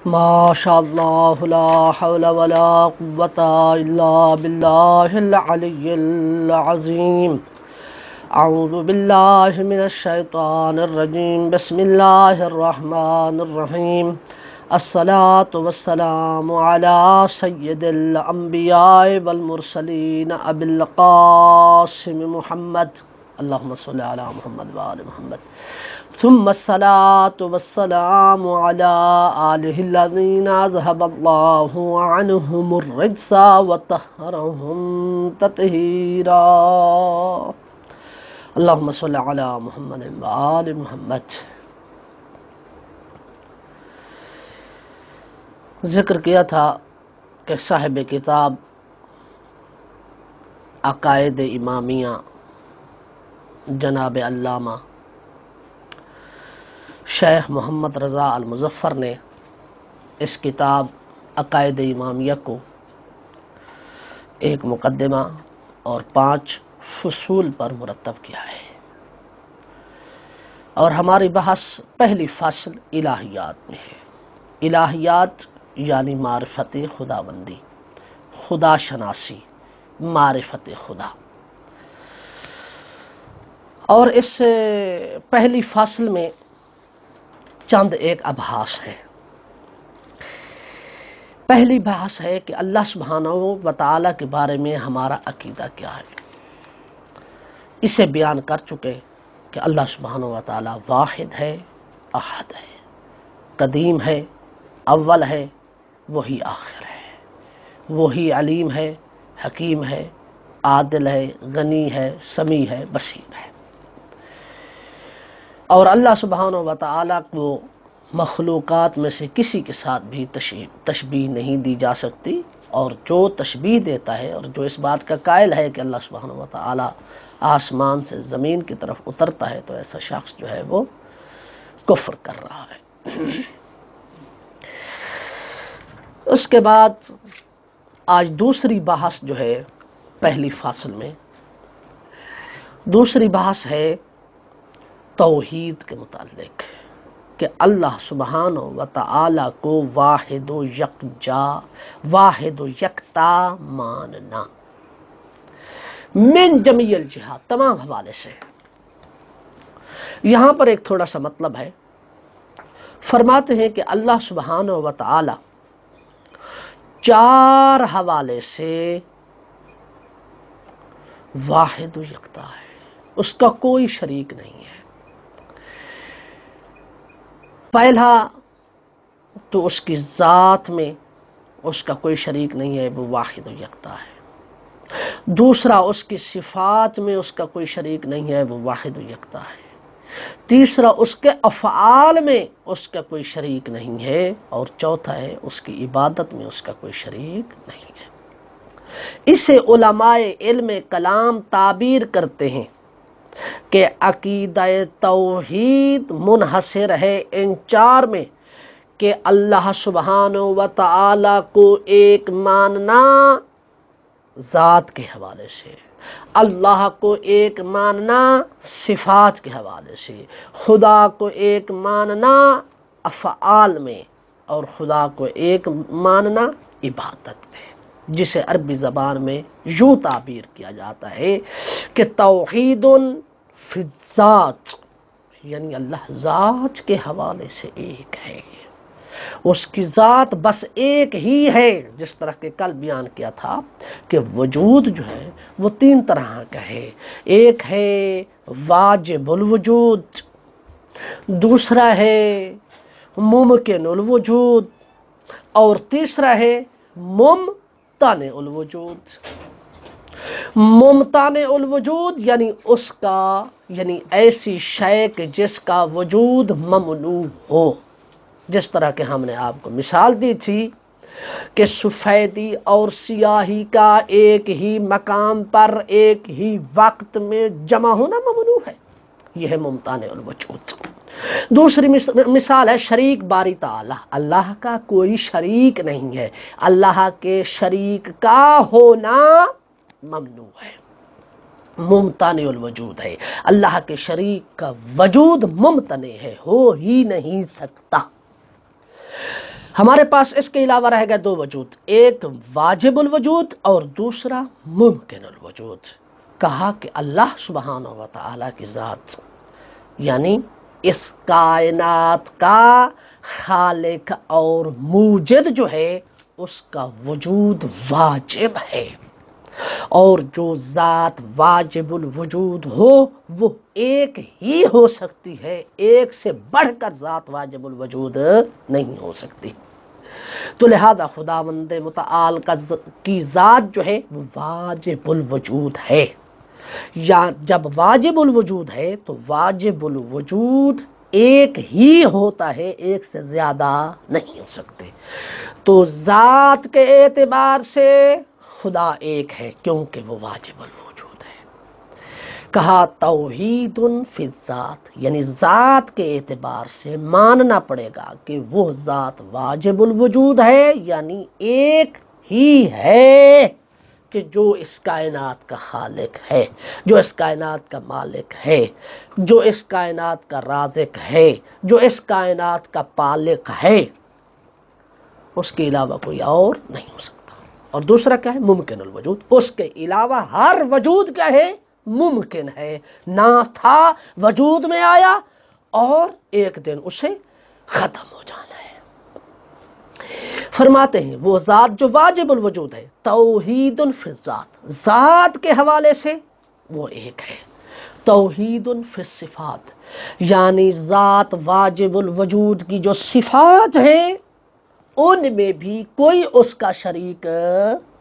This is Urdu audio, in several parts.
ماشاء اللہ لا حول ولا قوة الا باللہ العلی العظیم۔ اعوذ باللہ من الشیطان الرجیم، بسم اللہ الرحمن الرحیم۔ الصلاة والسلام علی سید الانبیاء والمرسلین ابی القاسم محمد، اللہم صلی علی محمد وآل محمد، ثم الصلاة والسلام على آلہ الذین ذهب اللہ عنہم الرجس وطہرهم تطہیرا، اللہم صلی علی محمد وآل محمد۔ ذکر کیا تھا کہ صاحب کتاب عقائد امامیہ جناب علامہ شیخ محمد رضا المظفر نے اس کتاب عقائد امامیہ کو ایک مقدمہ اور 5 فصول پر مرتب کیا ہے، اور ہماری بحث پہلی فصل الہیات میں ہے۔ الہیات یعنی معرفت خداوندی، خدا شناسی، معرفت خدا۔ اور اس پہلی فصل میں چند ایک ابحاث ہیں۔ پہلی بحث ہے کہ اللہ سبحانہ و تعالیٰ کے بارے میں ہمارا عقیدہ کیا ہے۔ اسے بیان کر چکے کہ اللہ سبحانہ و تعالیٰ واحد ہے، احد ہے، قدیم ہے، اول ہے، وہی آخر ہے، وہی علیم ہے، حکیم ہے، عادل ہے، غنی ہے، سمیع ہے، بصیر ہے۔ اور اللہ سبحانہ و تعالیٰ کو مخلوقات میں سے کسی کے ساتھ بھی تشبیہ نہیں دی جا سکتی، اور جو تشبیہ دیتا ہے اور جو اس بات کا قائل ہے کہ اللہ سبحانہ و تعالیٰ آسمان سے زمین کی طرف اترتا ہے، تو ایسا شخص جو ہے وہ کفر کر رہا ہے۔ اس کے بعد آج دوسری بحث جو ہے پہلی فصل میں، دوسری بحث ہے توحید کے متعلق، کہ اللہ سبحانہ و تعالیٰ کو واحد و یکجا، واحد و یکتا ماننا، من جمیع الجہات، تمام حوالے سے۔ یہاں پر ایک تھوڑا سا مطلب ہے، فرماتے ہیں کہ اللہ سبحانہ و تعالیٰ 4 حوالے سے واحد و یکتا ہے، اس کا کوئی شریک نہیں ہے۔ پہلا تو اس کی ذات میں اس کا کوئی شریک نہیں ہے، وہ واحد و یکتا ہے۔ دوسرا، اس کی صفات میں اس کا کوئی شریک نہیں ہے، وہ واحد و یکتا ہے۔ تیسرا، اس کے افعال میں اس کا کوئی شریک نہیں ہے، اور چوتھا ہے اس کی عبادت میں اس کا کوئی شریک نہیں ہے۔ اسے علماء علم کلام تعبیر کرتے ہیں کہ عقیدہ توحید منحصر ہے ان 4 میں، کہ اللہ سبحانہ و تعالیٰ کو ایک ماننا ذات کے حوالے سے، اللہ کو ایک ماننا صفات کے حوالے سے، خدا کو ایک ماننا افعال میں، اور خدا کو ایک ماننا عبادت میں، جسے عربی زبان میں یوں تعبیر کیا جاتا ہے کہ توحید فی الذات، یعنی اللہ ذات کے حوالے سے ایک ہے، اس کی ذات بس ایک ہی ہے۔ جس طرح کہ کل بیان کیا تھا کہ وجود جو ہے وہ 3 طرح کا ہے، ایک ہے واجب الوجود، دوسرا ہے ممکن الوجود، اور تیسرا ہے ممتنع الوجود۔ ممتنع الوجود یعنی اس کا، یعنی ایسی شے کہ جس کا وجود ممنوع ہو، جس طرح کہ ہم نے آپ کو مثال دی تھی کہ سفیدی اور سیاہی کا ایک ہی مقام پر ایک ہی وقت میں جمع ہونا ممنوع ہے، یہ ہے ممتنع الوجود۔ دوسری مثال ہے شریک باری تعالی، اللہ کا کوئی شریک نہیں ہے، اللہ کے شریک کا ہونا ممنوع ہے، ممتنع الوجود ہے، اللہ کے شریک کا وجود ممتنع ہے، ہو ہی نہیں سکتا۔ ہمارے پاس اس کے علاوہ رہ گئے دو وجود، ایک واجب الوجود اور دوسرا ممکن الوجود۔ کہا کہ اللہ سبحانہ و تعالیٰ کی ذات یعنی اس کائنات کا خالق اور موجد جو ہے اس کا وجود واجب ہے، اور جو ذات واجب الوجود ہو وہ ایک ہی ہو سکتی ہے، ایک سے بڑھ کر ذات واجب الوجود نہیں ہو سکتی۔ تو لہذا خداوند متعال کی ذات جو ہے وہ واجب الوجود ہے، یا جب واجب الوجود ہے تو واجب الوجود ایک ہی ہوتا ہے، ایک سے زیادہ نہیں ہو سکتے۔ تو ذات کے اعتبار سے خدا ایک ہے کیونکہ وہ واجب الوجود ہے۔ کہا توحید فی الذات، یعنی ذات کے اعتبار سے ماننا پڑے گا کہ وہ ذات واجب الوجود ہے، یعنی ایک ہی ہے کہ جو اس کائنات کا خالق ہے، جو اس کائنات کا مالک ہے، جو اس کائنات کا رازق ہے، جو اس کائنات کا پالق ہے، اس کے علاوہ کوئی اور نہیں ہو سکتا۔ اور دوسرا کیا ہے؟ ممکن الوجود، اس کے علاوہ ہر وجود کیا ہے؟ ممکن ہے، نہ تھا وجود میں آیا اور ایک دن اسے ختم ہو جانا ہے۔ فرماتے ہیں وہ ذات جو واجب الوجود ہے، توحید فی الذات، ذات کے حوالے سے وہ ایک ہے، توحید فی الصفات، یعنی ذات واجب الوجود کی جو صفات ہیں ان میں بھی کوئی اس کا شریک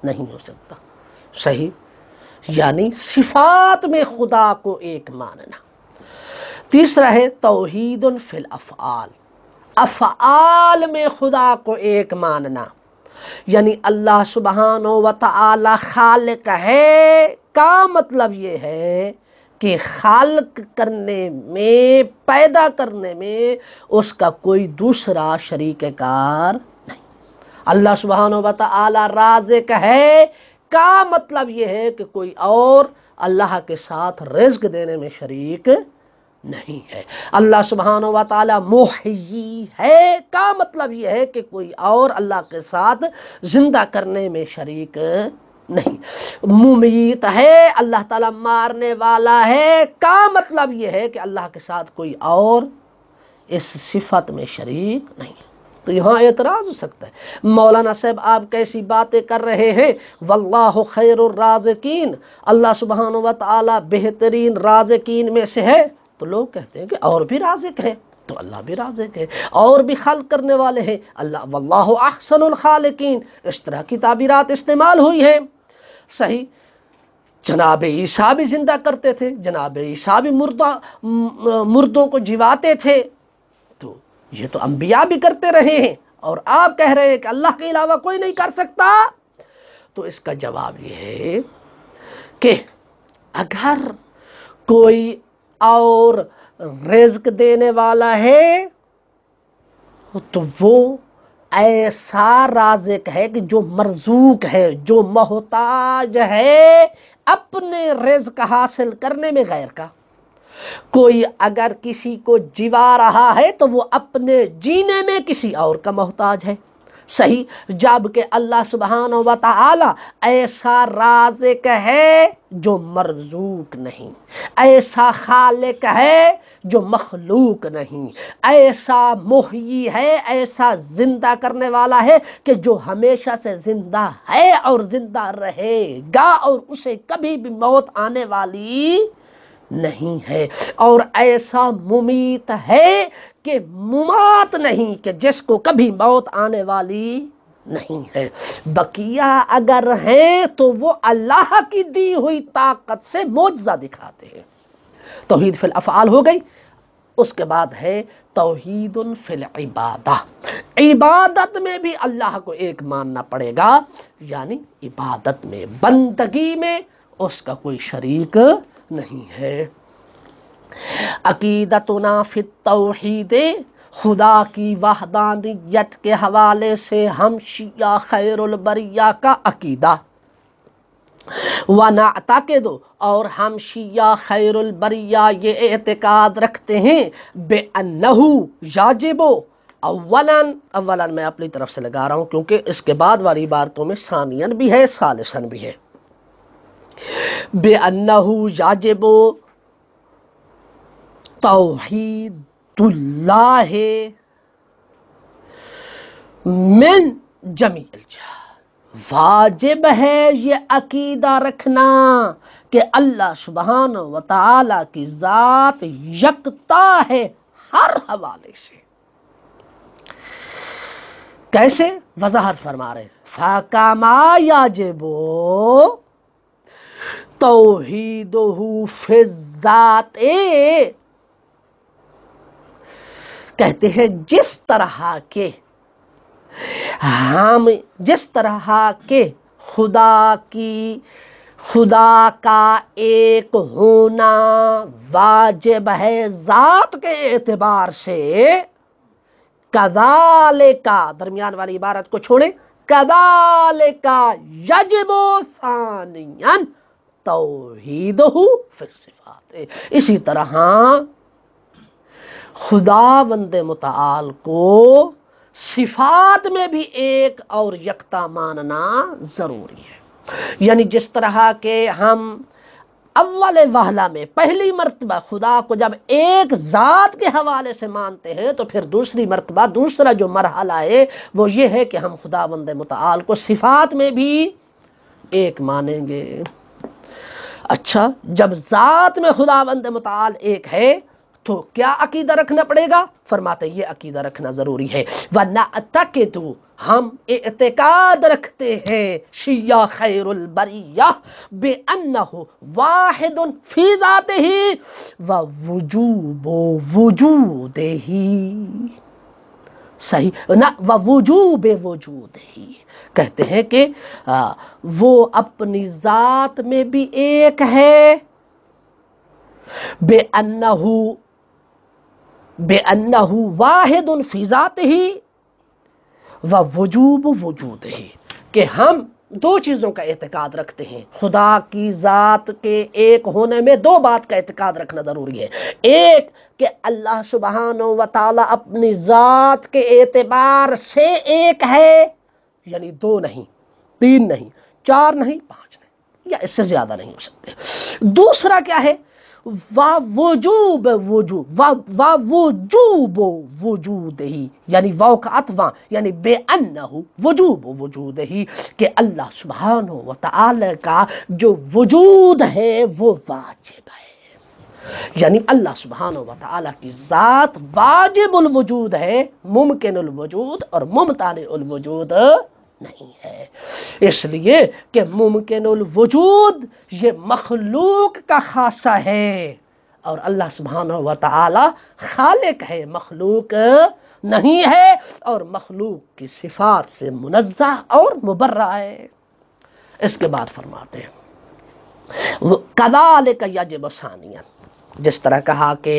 نہیں ہو سکتا۔ صحیح، یعنی صفات میں خدا کو ایک ماننا۔ تیسرا ہے توحید فی الافعال، افعال میں خدا کو ایک ماننا، یعنی اللہ سبحانہ و تعالی خالق ہے کا مطلب یہ ہے کہ خلق کرنے میں، پیدا کرنے میں اس کا کوئی دوسرا شریک کار نہیں۔ اللہ سبحانہ و تعالی رازق ہے کا مطلب یہ ہے کہ کوئی اور اللہ کے ساتھ رزق دینے میں شریک نہیں ہے۔ اللہ سبحانہ و تعالی محیی ہے کا مطلب یہ ہے کہ کوئی اور اللہ کے ساتھ زندہ کرنے میں شریک نہیں۔ ممیت ہے، اللہ تعالی مارنے والا ہے کا مطلب یہ ہے کہ اللہ کے ساتھ کوئی اور اس صفت میں شریک نہیں۔ تو یہاں اعتراض ہو سکتا ہے، مولانا صاحب آپ کیسی باتیں کر رہے ہیں، واللہ خیر الرازقین، اللہ سبحانہ و تعالی بہترین رازقین میں سے ہے۔ تو لوگ کہتے ہیں کہ اور بھی رازق ہے، تو اللہ بھی رازق ہے، اور بھی خلق کرنے والے ہیں، اللہ واللہ احسن الخالقین، اس طرح کی تعبیرات استعمال ہوئی ہیں۔ صحیح، جناب عیسیٰ بھی زندہ کرتے تھے، جناب عیسیٰ بھی مردوں کو جیواتے تھے، تو یہ تو انبیاء بھی کرتے رہے ہیں، اور آپ کہہ رہے ہیں کہ اللہ کے علاوہ کوئی نہیں کر سکتا۔ تو اس کا جواب یہ ہے کہ اگر کوئی اور رزق دینے والا ہے تو وہ ایسا رازق ہے کہ جو مرزوق ہے، جو محتاج ہے اپنے رزق حاصل کرنے میں غیر کا۔ کوئی اگر کسی کو جیوا رہا ہے تو وہ اپنے جینے میں کسی اور کا محتاج ہے۔ صحیح، جبکہ اللہ سبحانہ و تعالی ایسا رازق ہے جو مرزوق نہیں، ایسا خالق ہے جو مخلوق نہیں، ایسا محیی ہے، ایسا زندہ کرنے والا ہے کہ جو ہمیشہ سے زندہ ہے اور زندہ رہے گا، اور اسے کبھی بھی موت آنے والی نہیں ہے، اور ایسا ممیت ہے کہ ممات نہیں، کہ جس کو کبھی موت آنے والی نہیں ہے۔ بقیہ اگر ہیں تو وہ اللہ کی دی ہوئی طاقت سے معجزہ دکھاتے ہیں۔ توحید فی الافعال ہو گئی۔ اس کے بعد ہے توحید فی العبادہ، عبادت میں بھی اللہ کو ایک ماننا پڑے گا، یعنی عبادت میں، بندگی میں اس کا کوئی شریک نہیں ہے۔ عقیدتنا فی التوحید، خدا کی وحدانیت کے حوالے سے ہم شیعہ خیر البریہ کا عقیدہ، وَنَعْتَقِدُ، اور ہم شیعہ خیر البریہ یہ اعتقاد رکھتے ہیں، بِأَنَّهُ یاجب اولاً میں اپنی طرف سے لگا رہا ہوں کیونکہ اس کے بعد والی عبارتوں میں ثانیاً بھی ہے ثالثاً بھی ہے. بِأَنَّهُ يَجِبُ توحید اللہ من جمیع الجہات. واجب ہے یہ عقیدہ رکھنا کہ اللہ سبحانہ و تعالی کی ذات یکتا ہے ہر حوالے سے. کیسے؟ وضاحت فرما رہے ہیں فَكَمَا يَجِبُ تَوْحِيدُهُ فِي الذَّاتِ. کہتے ہیں جس طرح کہ خدا کا ایک ہونا واجب ہے ذات کے اعتبار سے، کذالک درمیان والی عبارت کو چھوڑیں، کذالک یجب ثانیاً توحیدہ فی الصفات. اسی طرح خداوند متعال کو صفات میں بھی ایک اور یکتا ماننا ضروری ہے. یعنی جس طرح کہ ہم اول وہلہ میں پہلی مرتبہ خدا کو جب ایک ذات کے حوالے سے مانتے ہیں تو پھر دوسری مرتبہ دوسرا جو مرحلہ ہے وہ یہ ہے کہ ہم خداوند متعال کو صفات میں بھی ایک مانیں گے. اچھا، جب ذات میں خداوند متعال ایک ہے تو کیا عقیدہ رکھنا پڑے گا؟ فرماتے یہ عقیدہ رکھنا ضروری ہے. وَنَعْتَقِدُ ہم اعتقاد رکھتے ہیں شیعہ خیر البریہ بِأَنَّهُ وَاحِدٌ فِي ذَاتِهِ وَوُجُوبُ وُجُودِهِ. صحیح نہ وَوُجُوبِ وُجُودِهِ. کہتے ہیں کہ وہ اپنی ذات میں بھی ایک ہے، بِأَنَّهُ وَاحِدٌ فِي ذَاتِهِ وَوُجُوبُ وُجُودِهِ. کہ ہم دو چیزوں کا اعتقاد رکھتے ہیں. خدا کی ذات کے ایک ہونے میں دو بات کا اعتقاد رکھنا ضروری ہے. ایک کہ اللہ سبحانہ و تعالی اپنی ذات کے اعتبار سے ایک ہے، یعنی دو نہیں، تین نہیں، چار نہیں، پانچ نہیں، یا اس سے زیادہ نہیں ہو سکتے. دوسرا کیا ہے؟ وَوُجُوبُ وُجُودِهِ، یعنی واو کا عطف یعنی بِأَنَّهُ وُجُوبُ وُجُودِهِ، کہ اللہ سبحانہ و تعالی کا جو وجود ہے وہ واجب ہے. یعنی اللہ سبحانہ و تعالی کی ذات واجب الوجود ہے، ممکن الوجود اور ممتنع الوجود نہیں ہے. اس لیے کہ ممکن الوجود یہ مخلوق کا خاصہ ہے اور اللہ سبحانہ و تعالی خالق ہے، مخلوق نہیں ہے، اور مخلوق کی صفات سے منزہ اور مبرہ ہے. اس کے بعد فرماتے ہیں کذالک یجب ثانیاً. جس طرح کہا کہ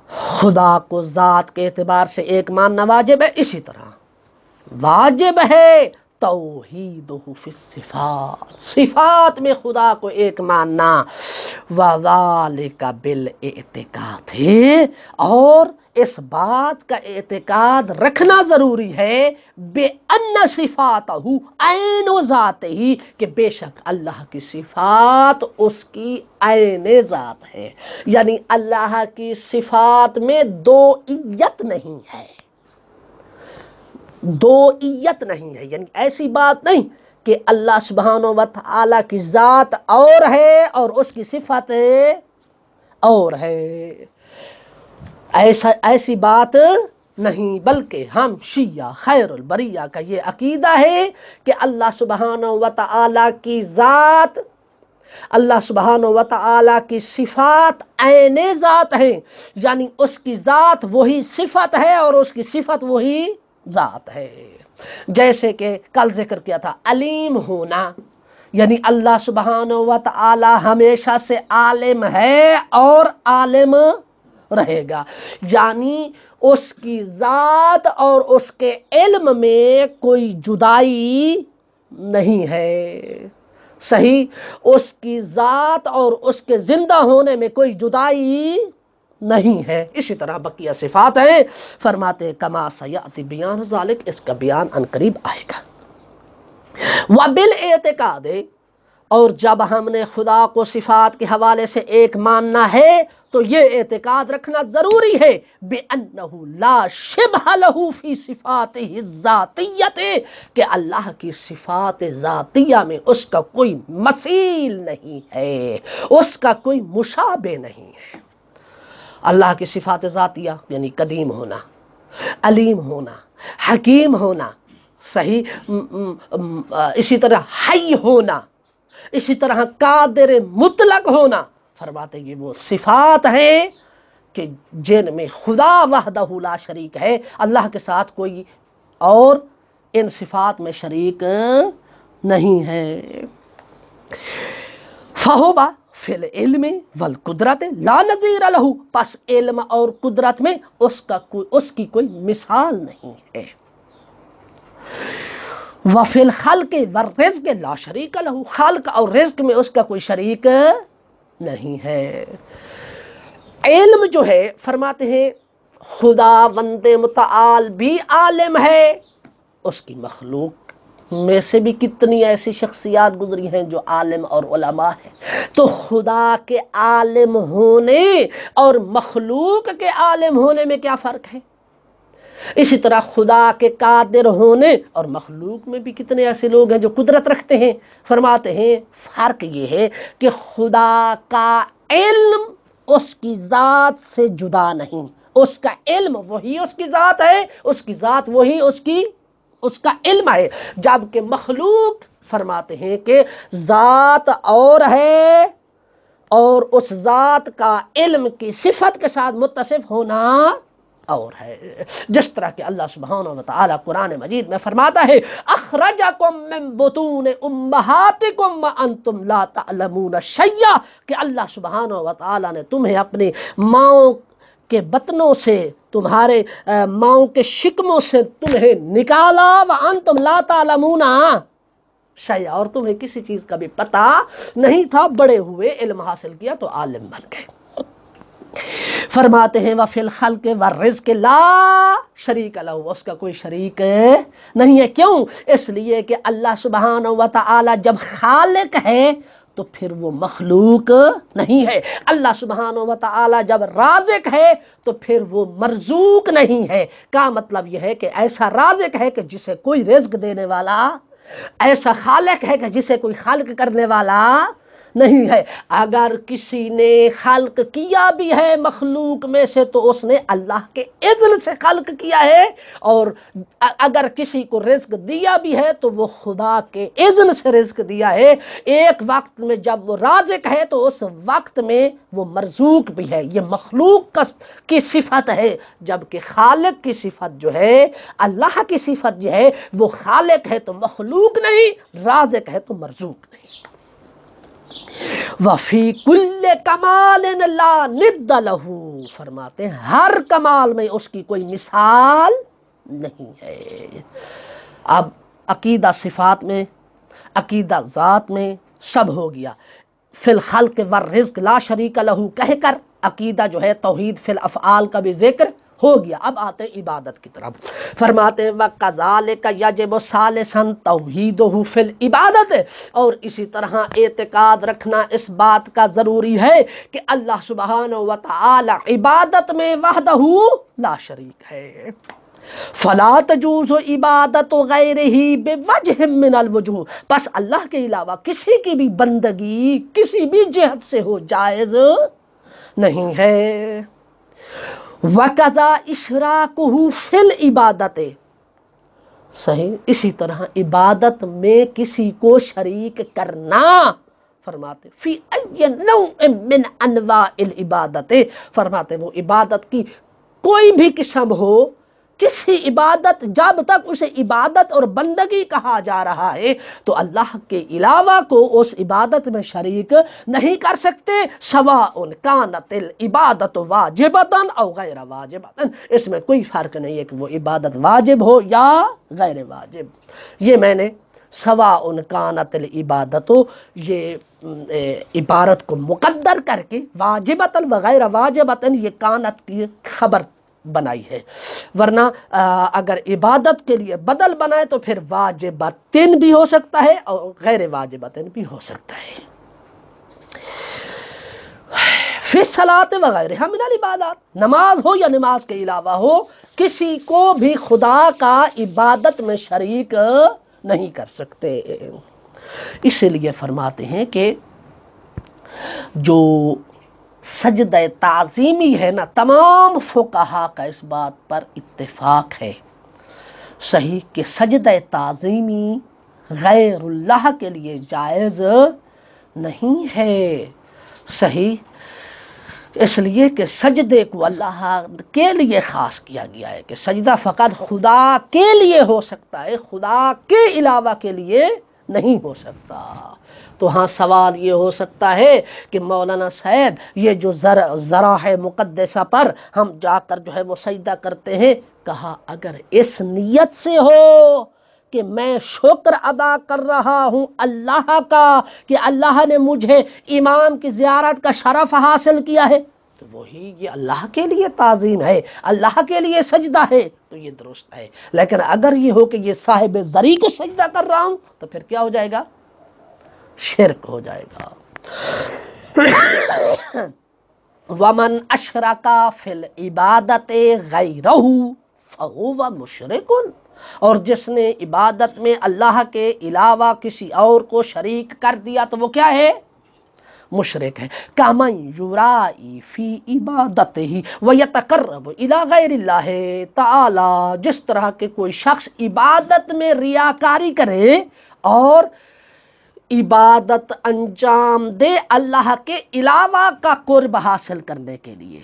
خدا کو ذات کے اعتبار سے ایک ماننا واجب ہے، اسی طرح واجب ہے توحیدہ فی الصفات، صفات میں خدا کو ایک ماننا. وذالک بالاعتقاد، اور اس بات کا اعتقاد رکھنا ضروری ہے بِأَنَّ صِفَاتَهُ عَيْنُ ذَاتِهِ، کہ بے شک اللہ کی صفات اس کی عین ذات ہے. یعنی اللہ کی صفات میں دوئیت نہیں ہے، دوئیت نہیں ہے، یعنی ایسی بات نہیں کہ اللہ سبحانہ و تعالی کی ذات اور ہے اور اس کی صفت اور ہے. ایسی بات نہیں، بلکہ ہم شیعہ خیر البریہ کا یہ عقیدہ ہے کہ اللہ سبحانہ و تعالی کی ذات، اللہ سبحانہ و تعالی کی صفات عین ذات ہیں، یعنی اس کی ذات وہی صفت ہے اور اس کی صفت وہی ذات ہے. جیسے کہ کل ذکر کیا تھا علیم ہونا، یعنی اللہ سبحانہ و تعالی ہمیشہ سے عالم ہے اور عالم رہے گا، یعنی اس کی ذات اور اس کے علم میں کوئی جدائی نہیں ہے. صحیح، اس کی ذات اور اس کے زندہ ہونے میں کوئی جدائی نہیں ہے۔ اسی طرح بقیہ صفات ہیں، فرماتے کما سیأتی بیان ذالک، اس کا بیان عنقریب آئے گا۔ وبالاعتقاد، اور جب ہم نے خدا کو صفات کے حوالے سے ایک ماننا ہے تو یہ اعتقاد رکھنا ضروری ہے بِأَنَّهُ لَا شِبْهَ لَهُ فِي صِفَاتِهِ الذَّاتِيَّةِ، کہ اللہ کی صفات ذاتیہ میں اس کا کوئی مثیل نہیں ہے، اس کا کوئی مشابہ نہیں ہے۔ اللہ کی صفات ذاتیہ یعنی قدیم ہونا، علیم ہونا، حکیم ہونا، صحیح، اسی طرح حی ہونا، اسی طرح قادر مطلق ہونا، فرماتے یہ وہ صفات ہیں کہ جن میں خدا وحدہ لا شریک ہے، اللہ کے ساتھ کوئی اور ان صفات میں شریک نہیں ہے۔ فَهُوَ فِي الْعِلْمِ وَالْقُدْرَةِ لَا نَظِيرَ لَهُ، پس علم اور قدرت میں اس کی کوئی مثال نہیں ہے۔ وَفِي الْخَلْقِ وَالرِّزْقِ لَا شَرِيكَ لَهُ، خلق اور رزق میں اس کا کوئی شریک نہیں ہے۔ علم جو ہے، فرماتے ہیں خدا وند متعال بھی عالم ہے، اس کی مخلوق میں سے بھی کتنی ایسی شخصیات گزری ہیں جو عالم اور علماء ہیں، تو خدا کے عالم ہونے اور مخلوق کے عالم ہونے میں کیا فرق ہے؟ اسی طرح خدا کے قادر ہونے اور مخلوق میں بھی کتنے ایسے لوگ ہیں جو قدرت رکھتے ہیں، فرماتے ہیں فرق یہ ہے کہ خدا کا علم اس کی ذات سے جدا نہیں، اس کا علم وہی اس کی ذات ہے، اس کی ذات وہی اس کا علم ہے، جبکہ مخلوق فرماتے ہیں کہ ذات اور ہے اور اس ذات کا علم کی صفت کے ساتھ متصف ہونا اور ہے۔ جس طرح کہ اللہ سبحانہ وتعالی قرآن مجید میں فرماتا ہے اخرجکم من بطون امہاتکم وانتم لا تعلمون شیئا، کہ اللہ سبحانہ وتعالی نے تمہیں اپنی ماؤں کے بطنوں سے، تمہارے ماؤں کے شکموں سے تمہیں نکالا، وانتم لا تعلمون شیئا، اور تمہیں کسی چیز کا بھی پتہ نہیں تھا، بڑے ہوئے علم حاصل کیا تو عالم بن گئے۔ فرماتے ہیں وَفِي الْخَلْقِ وَالرِّزْقِ لَا شَرِيكَ لَهُ، اس کا کوئی شریک نہیں ہے۔ کیوں؟ اس لیے کہ اللہ سبحانہ وتعالی جب خالق ہے تو پھر وہ مخلوق نہیں ہے، اللہ سبحانہ وتعالی جب رازق ہے تو پھر وہ مرزوق نہیں ہے۔ کا مطلب یہ ہے کہ ایسا رازق ہے کہ جسے کوئی رزق دینے والا، ایسا خالق ہے کہ جسے کوئی خالق کرنے والا نہیں ہے۔ اگر کسی نے خلق کیا بھی ہے مخلوق میں سے تو اس نے اللہ کے اذن سے خلق کیا ہے، اور اگر کسی کو رزق دیا بھی ہے تو وہ خدا کے اذن سے رزق دیا ہے۔ ایک وقت میں جب وہ رازق ہے تو اس وقت میں وہ مرزوق بھی ہے۔ یہ مخلوق کی صفت ہے، جبکہ خالق کی صفت جو ہے، اللہ کی صفت جو ہے، وہ خالق ہے تو مخلوق نہیں، رازق ہے تو مرزوق نہیں۔ وَفِي كُلِّ كَمَالٍ لَا نِدَّ لَهُ، فرماتے ہیں ہر کمال میں اس کی کوئی مثال نہیں ہے۔ اب عقیدہ صفات میں، عقیدہ ذات میں سب ہو گیا۔ فی الخلق والرزق لا شریک لہ کہہ کر عقیدہ جو ہے توحید فی الافعال کا بھی ذکر ہو گیا۔ اب آتے ہیں عبادت کی طرف، فرماتے ہیں وَكَذَلِكَ يَجِبُ ثَالِثًا تَوْحِيدُهُ فِي الْعِبَادَةِ، اور اسی طرح اعتقاد رکھنا اس بات کا ضروری ہے کہ اللہ سبحانہ وتعالی عبادت میں وحدہ لا شریک ہے۔ فَلَا تَجُوزُ عِبَادَةُ غَيْرِهِ بِوَجْهٍ مِّنَ الْوُجُوهِ، پس اللہ کے علاوہ کسی کی بھی بندگی کسی بھی جہت سے ہو جائز نہیں ہے۔ وَكَذَا إِشْرَاكُهُ فِي الْعِبَادَةِ، صحیح، اسی طرح عبادت میں کسی کو شریک کرنا، فرماتے فی ای نوع من انواع العبادت، فرماتے وہ عبادت کی کوئی بھی قسم ہو، کسی عبادت جب تک اسے عبادت اور بندگی کہا جا رہا ہے تو اللہ کے علاوہ کو اس عبادت میں شریک نہیں کر سکتے، سواء کانت العبادت واجبۃ او غیر واجبۃ، اس میں کوئی فرق نہیں ہے کہ وہ عبادت واجب ہو یا غیر واجب۔ یہ میں نے سواء کانت العبادت، یہ عبارت کو مقدر کر کے واجبتاً وغیر واجبتاً یہ کانت کی خبر بنائی ہے، ورنہ اگر عبادت کے لیے بدل بنائے تو پھر واجبتاً بھی ہو سکتا ہے اور غیر واجبتاً بھی ہو سکتا ہے۔ فی الصلاۃ وغیرہ من العبادات، نماز ہو یا نماز کے علاوہ ہو، کسی کو بھی خدا کا عبادت میں شریک نہیں کر سکتے۔ اسی لیے فرماتے ہیں کہ جو سجدہ تعظیمی ہے نا، تمام فقہا کا اس بات پر اتفاق ہے صحیح کہ سجدہ تعظیمی غیر اللہ کے لیے جائز نہیں ہے، صحیح، اس لیے کہ سجدے کو اللہ کے لیے خاص کیا گیا ہے کہ سجدہ فقط خدا کے لیے ہو سکتا ہے، خدا کے علاوہ کے لیے نہیں ہو سکتا۔ تو ہاں سوال یہ ہو سکتا ہے کہ مولانا صاحب یہ جو ذرائع مقدسہ پر ہم جا کر جو ہے وہ سجدہ کرتے ہیں، کہا اگر اس نیت سے ہو کہ میں شکر ادا کر رہا ہوں اللہ کا کہ اللہ نے مجھے امام کی زیارت کا شرف حاصل کیا ہے، تو وہی یہ اللہ کے لیے تعظیم ہے، اللہ کے لیے سجدہ ہے، تو یہ درست ہے۔ لیکن اگر یہ ہو کہ یہ صاحب زری کو سجدہ کر رہا ہوں تو پھر کیا ہو جائے گا؟ شرک ہو جائے گا۔ وَمَنْ أَشْرَكَ فِي الْعِبَادَةِ غَيْرَهُ فَهُوَ مُشْرِكٌ، اور جس نے عبادت میں اللہ کے علاوہ کسی اور کو شریک کر دیا تو وہ کیا ہے؟ مشرک ہے۔ کَمَنْ يُرَائِي فِي عِبَادَتِهِ وَيَتَقَرَّبُ إِلَى غَيْرِ اللَّهِ تَعَالَى، جس طرح کہ کوئی شخص عبادت میں ریاکاری کرے اور عبادت انجام دے اللہ کے علاوہ کا قرب حاصل کرنے کے لیے۔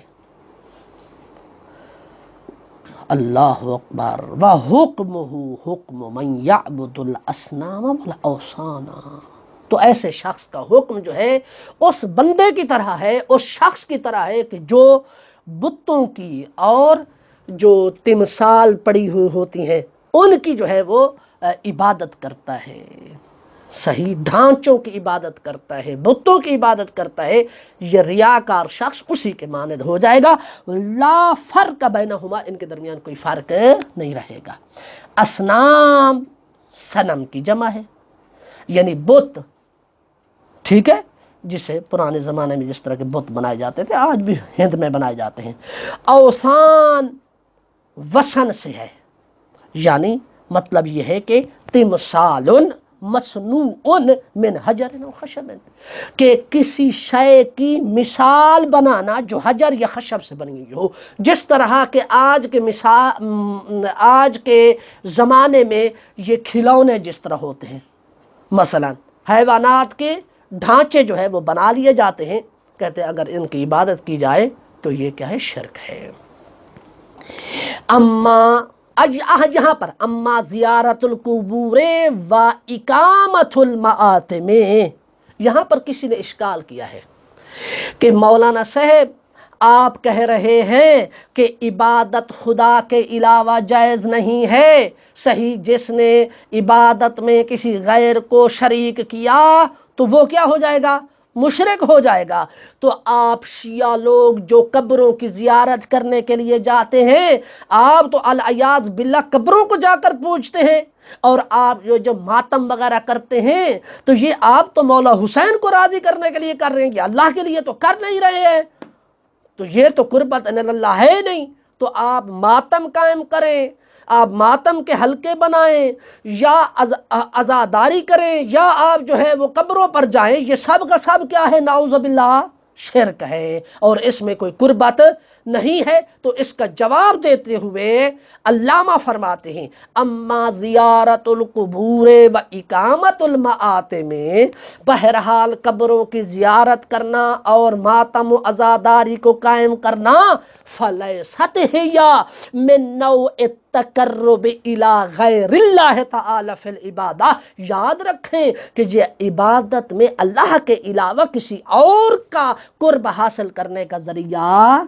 اللہ اکبر۔ وَحُکْمُهُ حُکْمُ مَنْ يَعْبُدُ الْأَصْنَامَ وَالْأَوْثَانَ، تو ایسے شخص کا حکم جو ہے اس بندے کی طرح ہے، اس شخص کی طرح ہے کہ جو بتوں کی اور جو تمثال پڑی ہوئی ہوتی ہیں ان کی جو ہے وہ عبادت کرتا ہے، صحیح، ڈھانچوں کی عبادت کرتا ہے، بتوں کی عبادت کرتا ہے، یہ ریاکار شخص اسی کے مانند ہو جائے گا۔ لا فرق بینہما، ان کے درمیان کوئی فرق نہیں رہے گا۔ اصنام صنم کی جمع ہے، یعنی بت، ٹھیک ہے، جسے پرانے زمانے میں جس طرح کے بت بنائے جاتے تھے آج بھی ہند میں بنائے جاتے ہیں۔ اوثان وثن سے ہے، یعنی مطلب یہ ہے کہ تمثال مصنوع من حجر و خشب، کہ کسی شے کی مثال بنانا جو حجر یا خشب سے بنی ہوئی ہو، جس طرح کہ آج کے زمانے میں یہ کھلونے جس طرح ہوتے ہیں، مثلا حیوانات کے ڈھانچے جو ہے وہ بنا لیے جاتے ہیں، کہتے ہیں اگر ان کی عبادت کی جائے تو یہ کیا ہے؟ شرک ہے۔ یہاں پر اما زیارت القبور و اقامت المآتم، یہاں پر کسی نے اشکال کیا ہے کہ مولانا صاحب آپ کہہ رہے ہیں کہ عبادت خدا کے علاوہ جائز نہیں ہے، صحیح، جس نے عبادت میں کسی غیر کو شریک کیا تو وہ کیا ہو جائے گا؟ مشرک ہو جائے گا۔ تو آپ شیعہ لوگ جو قبروں کی زیارت کرنے کے لیے جاتے ہیں، آپ تو العیاذ باللہ قبروں کو جا کر پوجتے ہیں، اور آپ جو ماتم وغیرہ کرتے ہیں تو یہ آپ تو مولا حسین کو راضی کرنے کے لیے کر رہے ہیں، یہ اللہ کے لیے تو کر نہیں رہے ہیں، تو یہ تو قربت اللہ ہے نہیں۔ تو آپ ماتم قائم کریں، آپ ماتم کے حلقے بنائیں، یا عزاداری کریں، یا آپ جو ہے وہ قبروں پر جائیں، یہ سب کا سب کیا ہے؟ نعوذ باللہ شرک ہے، اور اس میں کوئی قربت نہیں ہے۔ تو اس کا جواب دیتے ہوئے علامہ فرماتے ہیں اما زیارت القبور و اقامت المآتم، بہرحال قبروں کی زیارت کرنا اور ماتم و عزاداری کو قائم کرنا، فلیست ہی من نوع التقرب الی غیر اللہ تعالی فی العبادہ، یاد رکھیں کہ یہ عبادت میں اللہ کے علاوہ کسی اور کا قرب حاصل کرنے کا ذریعہ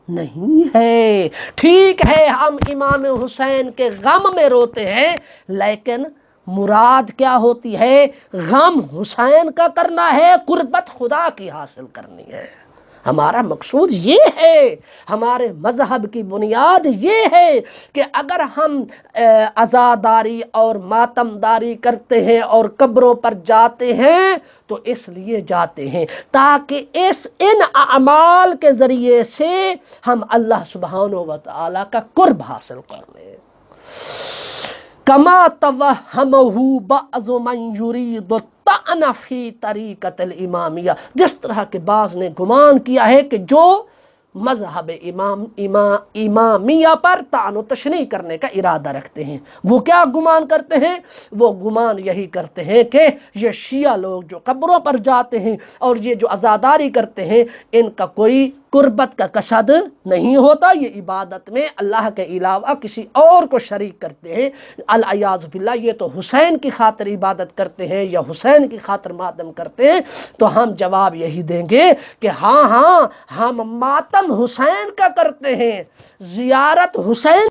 نہیں ہے۔ ٹھیک ہے ہم امام حسین کے غم میں روتے ہیں، لیکن مراد کیا ہوتی ہے؟ غم حسین کا کرنا ہے، قربت خدا کی حاصل کرنی ہے۔ ہمارا مقصود یہ ہے، ہمارے مذہب کی بنیاد یہ ہے کہ اگر ہم عزاداری اور ماتمداری کرتے ہیں اور قبروں پر جاتے ہیں تو اس لیے جاتے ہیں تاکہ ان اعمال کے ذریعے سے ہم اللہ سبحانہ و تعالی کا قرب حاصل کر لیں۔ کما توہمہ بعض من یرید الطعن فی طریقۃ الامامیہ، جس طرح کے بعض نے گمان کیا ہے کہ جو مذہب امامیہ پر طعن و تشنیع کرنے کا ارادہ رکھتے ہیں، وہ کیا گمان کرتے ہیں؟ وہ گمان یہی کرتے ہیں کہ یہ شیعہ لوگ جو قبروں پر جاتے ہیں اور یہ جو عزاداری کرتے ہیں، ان کا کوئی قربت کا قصد نہیں ہوتا، یہ عبادت میں اللہ کے علاوہ کسی اور کو شریک کرتے ہیں، العیاذ باللہ یہ تو حسین کی خاطر عبادت کرتے ہیں یا حسین کی خاطر ماتم کرتے ہیں۔ تو ہم جواب یہی دیں گے کہ ہاں ہم ماتم حسین کا کرتے ہیں، زیارت حسین